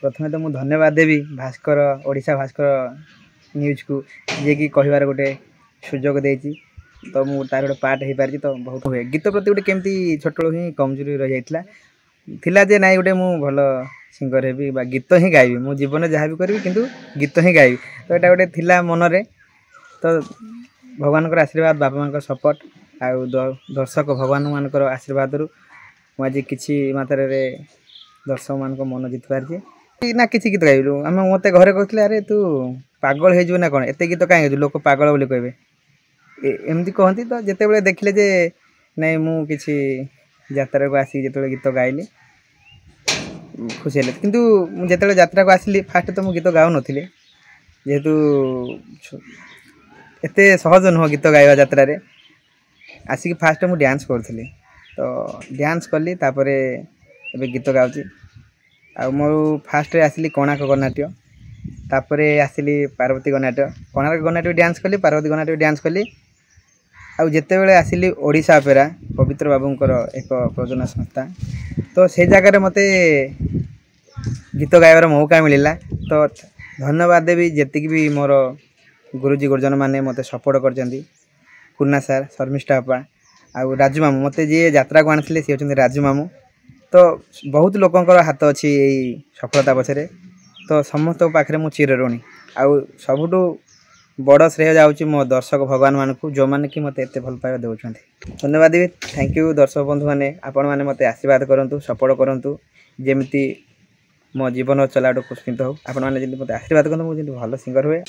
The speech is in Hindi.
प्रथम तो मुझे धन्यवाद देवी भास्कर ओडिशा भास्कर न्यूज को जी कि कहबार गोटे सुजोग देती तो मुझे तार गोटे पार्ट हो पारी तो बहुत हुए गीत प्रति गोटे केमती छोट ही कमजोरी रही जाता जे ना गोटे मुझे भल सिंगर हेबी गीत ही गायबी मो जीवन जहाँ भी करी कि गीत ही गायबी तो यहाँ गोटे थिला मनरे तो भगवान आशीर्वाद बापा माँ सपोर्ट आउ दर्शक भगवान मान आशीर्वाद मुझे किसी मात्रा दर्शक मान मन जीत पारी ना किसी गीत गाइलु आम मत घरे कहते अरे तू पागल हो ना कौन एत गीत कहीं लोक पागल बोली कहे एमती कहती तो जिते बड़े देखले जे नहीं मुझे यात्रा को आसी जो गीत गाइली खुशी है किंतु जिते यात्रा को आसली फास्ट तो मुझे गीत गाऊ नी जेहेतु एत सहज नुह गीत गाइबा यात्रा आसिक फास्ट मुझे डांस करी तो डांस कली तापर ए गीत गाँची आ मो फास्ट आसली कोणार्क गणनाट्य तापर आसली पार्वती गणनाट्य कोणार्क गणनाट्य डांस कली पार्वती गणनाट्य डांस कली आउ जिते बड़े आसली ओडिशा अपेरा पवित्र बाबूंकर एक प्रयोजन संस्था तो से जगह मते गीत गाइबार मौका मिलला तो धन्यवाद देवी जी भी मोर गुरुजी गुरुजन मैंने मत सपोर्ट कर कुन्ना सार शर्मिष्ठा अपा आउ राजू मामू मत जी यात्रा को आनी सी होती राजू मामू तो बहुत लोकंर हाथ अच्छी सफलता पछरे तो समस्त पाखे मु चिर ऋणी आउ सबुठु बड़ श्रेय जाऊँगी मो दर्शक भगवान मान को जो मैंने कि मत एत भल पाइबा देउछन धन्यवाद देवी थैंक यू दर्शक बंधु मैंने आपण मैंने मत आशीर्वाद करूँ सपोर्ट करूँ जमी मो जीवन चलाटू पुष्पित हो आपण मैंने मत आशीर्वाद करूँ मुझे भल सिंगर हुए।